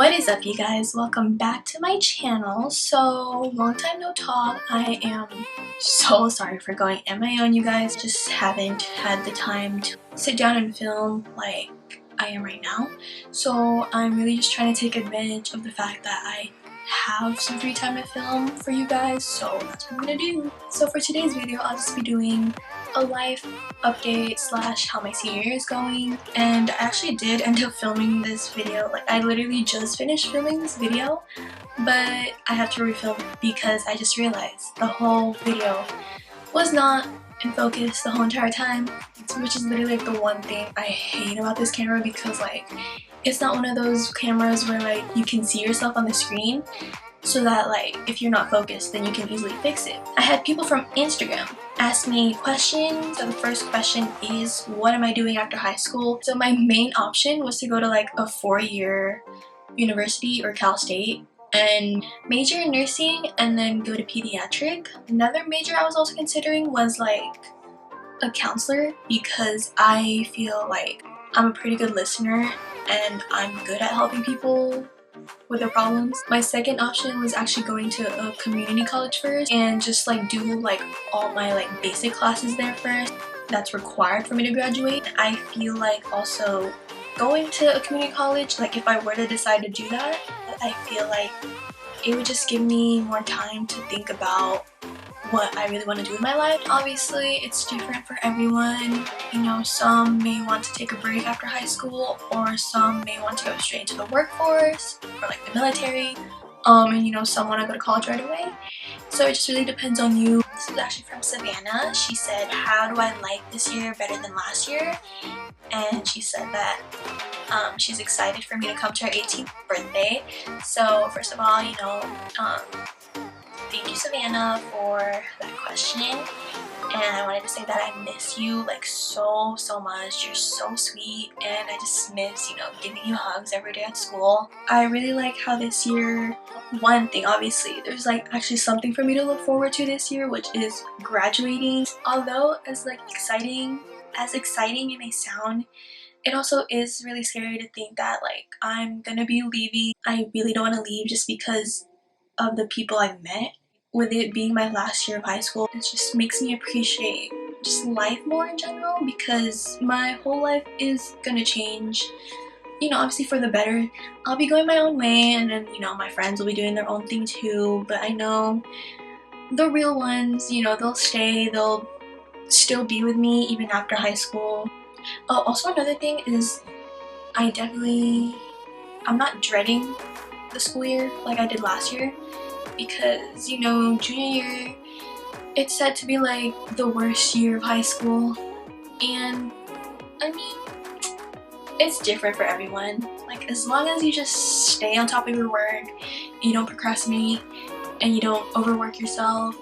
What is up, you guys? Welcome back to my channel. So, long time no talk. I am so sorry for going MIA on you guys. Just haven't had the time to sit down and film like I am right now. So I'm really just trying to take advantage of the fact that I have some free time to film for you guys, so that's what I'm gonna do. So for today's video, I'll just be doing a life update slash how my senior year is going. And I actually did end up filming this video. Like, I literally just finished filming this video, but I have to refilm it because I just realized the whole video was not in focus the whole entire time, which is literally like the one thing I hate about this camera, because like it's not one of those cameras where like you can see yourself on the screen, so that like if you're not focused then you can easily fix it. I had people from Instagram ask me questions. So the first question is, what am I doing after high school? So my main option was to go to like a 4-year university or Cal State and major in nursing and then go to pediatric. Another major I was also considering was like a counselor, because I feel like I'm a pretty good listener and I'm good at helping people with their problems. My second option was actually going to a community college first and just like do like all my like basic classes there first. That's required for me to graduate. I feel like also going to a community college, like if I were to decide to do that, I feel like it would just give me more time to think about what I really want to do in my life. Obviously, it's different for everyone. You know, some may want to take a break after high school, or some may want to go straight into the workforce or like the military. And you know, some want to go to college right away. So it just really depends on you. This is actually from Savannah. She said, how do I like this year better than last year? And she said that she's excited for me to come to her 18th birthday. So first of all, you know, thank you, Savannah, for that question. And I wanted to say that I miss you like so much. You're so sweet, and I just miss, you know, giving you hugs every day at school. I really like how this year, one thing, obviously there's like actually something for me to look forward to this year, which is graduating. Although as exciting it may sound, it also is really scary to think that like I'm gonna be leaving. I really don't want to leave just because of the people I've met. With it being my last year of high school, it just makes me appreciate just life more in general, because my whole life is gonna change, you know, obviously for the better. I'll be going my own way, and then, you know, my friends will be doing their own thing too, but I know the real ones, you know, they'll stay, they'll still be with me even after high school. Oh, also another thing is I'm not dreading the school year like I did last year, because, you know, junior year, it's said to be like the worst year of high school. And I mean, it's different for everyone. Like, as long as you just stay on top of your work, you don't procrastinate, and you don't overwork yourself,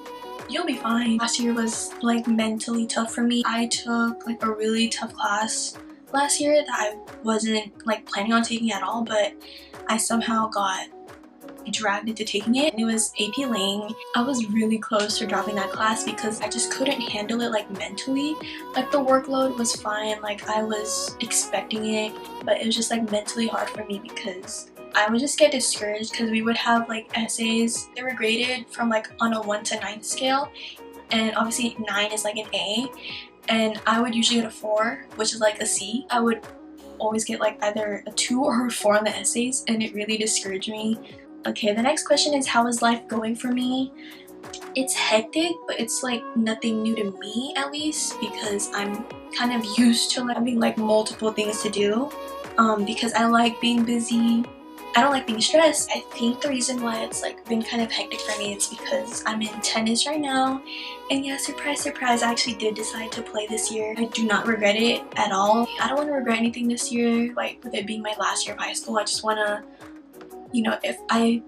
you'll be fine. Last year was like mentally tough for me. I took like a really tough class last year that I wasn't like planning on taking at all, but I somehow got dragged into taking it, and it was AP Lang. I was really close to dropping that class because I just couldn't handle it like mentally. Like, the workload was fine, like I was expecting it, but it was just like mentally hard for me because I would just get discouraged, because we would have like essays. They were graded from like on a 1 to 9 scale, and obviously 9 is like an A, and I would usually get a 4, which is like a C. I would always get like either a 2 or a 4 on the essays, and it really discouraged me. Okay, the next question is, how is life going for me? It's hectic, but it's like nothing new to me, at least, because I'm kind of used to having like multiple things to do, because I like being busy. I don't like being stressed. I think the reason why it's like been kind of hectic for me is because I'm in tennis right now, and yeah, surprise surprise, I actually did decide to play this year. I do not regret it at all. I don't want to regret anything this year, like with it being my last year of high school. I just want to, you know, if I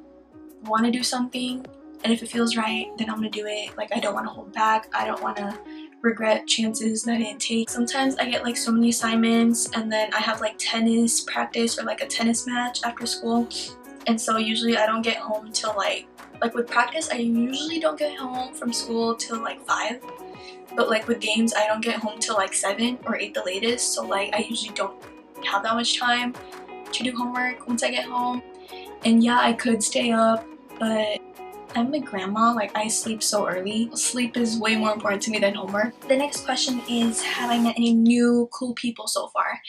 want to do something and if it feels right, then I'm gonna do it. Like, I don't want to hold back. I don't want to regret chances that I didn't take. Sometimes I get like so many assignments, and then I have like tennis practice or like a tennis match after school, and so usually I don't get home till like with practice, I usually don't get home from school till like 5, but like with games, I don't get home till like 7 or 8 the latest. So like I usually don't have that much time to do homework once I get home. And yeah, I could stay up, but I'm a grandma, like I sleep so early. Sleep is way more important to me than homework. The next question is, have I met any new cool people so far?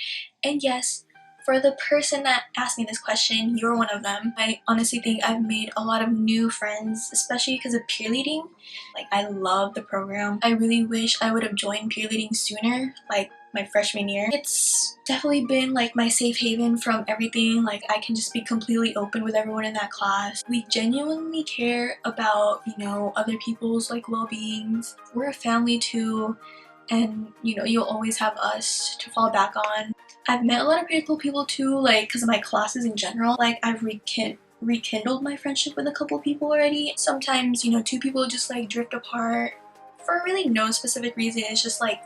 And yes, for the person that asked me this question, you're one of them. I honestly think I've made a lot of new friends, especially because of peer leading. Like, I love the program. I really wish I would have joined peer leading sooner, like my freshman year. It's definitely been like my safe haven from everything. Like, I can just be completely open with everyone in that class. We genuinely care about, you know, other people's like well-beings. We're a family too, and you know, you'll always have us to fall back on. I've met a lot of pretty cool people too, like because of my classes in general. Like, I've rekindled my friendship with a couple people already. Sometimes, you know, two people just like drift apart for really no specific reason. It's just like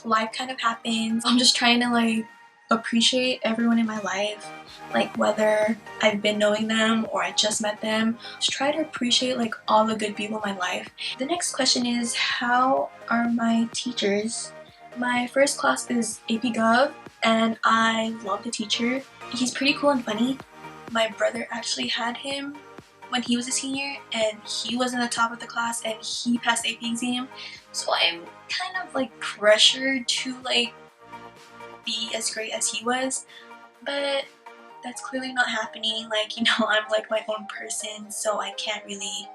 life kind of happens. I'm just trying to like appreciate everyone in my life, like whether I've been knowing them or I just met them. Just try to appreciate like all the good people in my life. The next question is, how are my teachers? My first class is AP Gov, and I love the teacher. He's pretty cool and funny. My brother actually had him when he was a senior, and he was in the top of the class and he passed the AP exam. So I'm kind of like pressured to like be as great as he was, but that's clearly not happening. Like, you know, I'm like my own person, so I can't really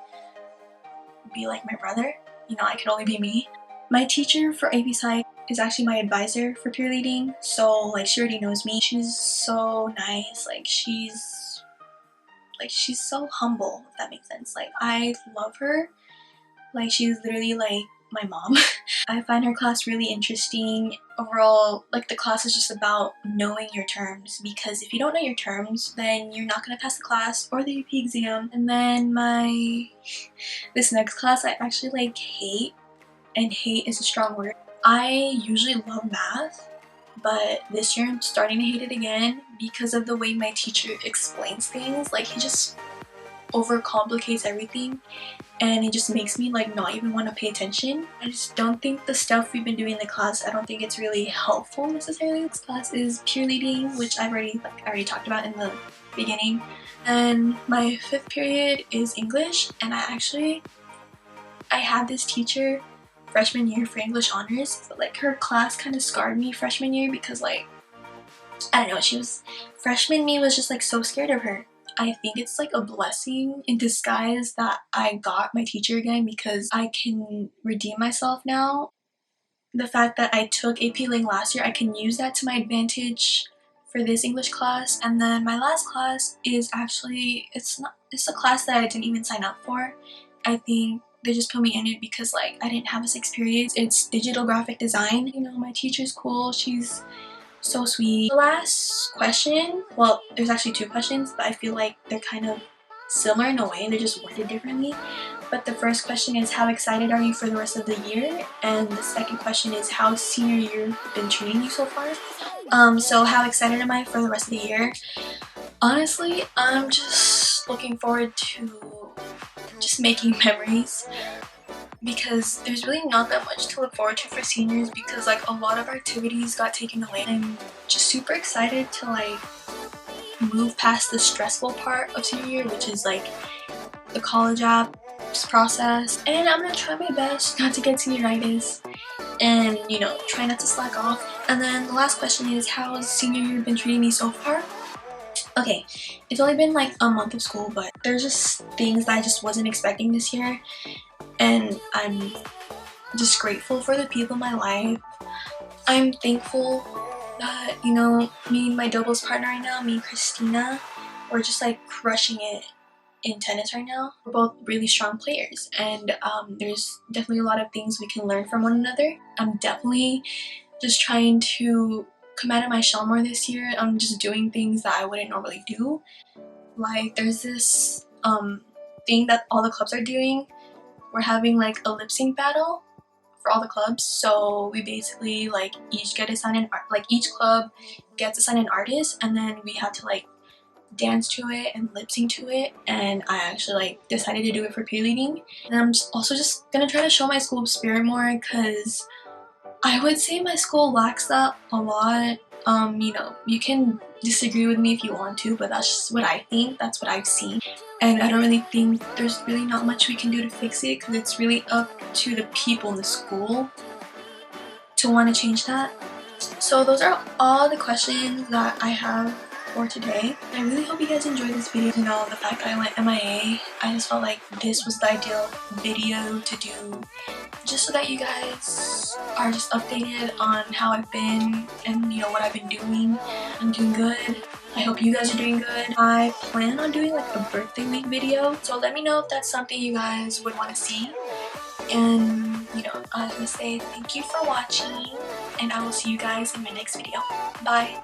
be like my brother. You know, I can only be me. My teacher for AP Psych is actually my advisor for peer leading, so like she already knows me. She's so nice. Like she's so humble, if that makes sense. Like, I love her. Like, she's literally like my mom. I find her class really interesting. Overall, like, the class is just about knowing your terms, because if you don't know your terms, then you're not gonna pass the class or the AP exam. And then this next class I actually like hate, and hate is a strong word. I usually love math, but this year I'm starting to hate it again because of the way my teacher explains things. Like, he just overcomplicates everything, and it just makes me like not even want to pay attention. I just don't think the stuff we've been doing in the class, I don't think it's really helpful necessarily. This class is peer leading, which I already talked about in the beginning. And my fifth period is English, and I had this teacher freshman year for English honors, but like her class kind of scarred me freshman year because like, I don't know, freshman me was just like so scared of her. I think it's like a blessing in disguise that I got my teacher again, because I can redeem myself now. The fact that I took AP Ling last year, I can use that to my advantage for this English class. And then my last class is actually, it's a class that I didn't even sign up for. I think they just put me in it because like I didn't have this experience. It's digital graphic design. You know, my teacher's cool. She's so sweet. The last question, well, there's actually two questions, but I feel like they're kind of similar in a way. They're just worded differently. But the first question is, how excited are you for the rest of the year? And the second question is, how's senior year been treating you so far? So how excited am I for the rest of the year? Honestly, I'm just looking forward to just making memories, because there's really not that much to look forward to for seniors, because like a lot of our activities got taken away. I'm just super excited to like move past the stressful part of senior year, which is like the college apps process, and I'm gonna try my best not to get senioritis and, you know, try not to slack off. And then the last question is, how has senior year been treating me so far? Okay, it's only been like a month of school, but there's just things that I just wasn't expecting this year, and I'm just grateful for the people in my life. I'm thankful that, you know, me and my doubles partner right now, me and Christina, we're just like crushing it in tennis right now. We're both really strong players, and there's definitely a lot of things we can learn from one another. I'm definitely just trying to come out of my shell more this year. I'm just doing things that I wouldn't normally do. Like, there's this thing that all the clubs are doing. We're having like a lip sync battle for all the clubs. So we basically like each get assigned each club gets assigned an artist, and then we have to like dance to it and lip sync to it. And I actually like decided to do it for peer leading. And I'm also just gonna try to show my school spirit more, because I would say my school lacks that a lot. You know, you can disagree with me if you want to, but that's just what I think. That's what I've seen. And I don't really think there's really not much we can do to fix it, because it's really up to the people in the school to want to change that. So those are all the questions that I have for today. I really hope you guys enjoyed this video. You know, the fact that I went MIA, I just felt like this was the ideal video to do, just so that you guys are just updated on how I've been and, you know, what I've been doing. I'm doing good. I hope you guys are doing good. I plan on doing like a birthday week video, so let me know if that's something you guys would want to see. And, you know, I was gonna say thank you for watching, and I will see you guys in my next video. Bye!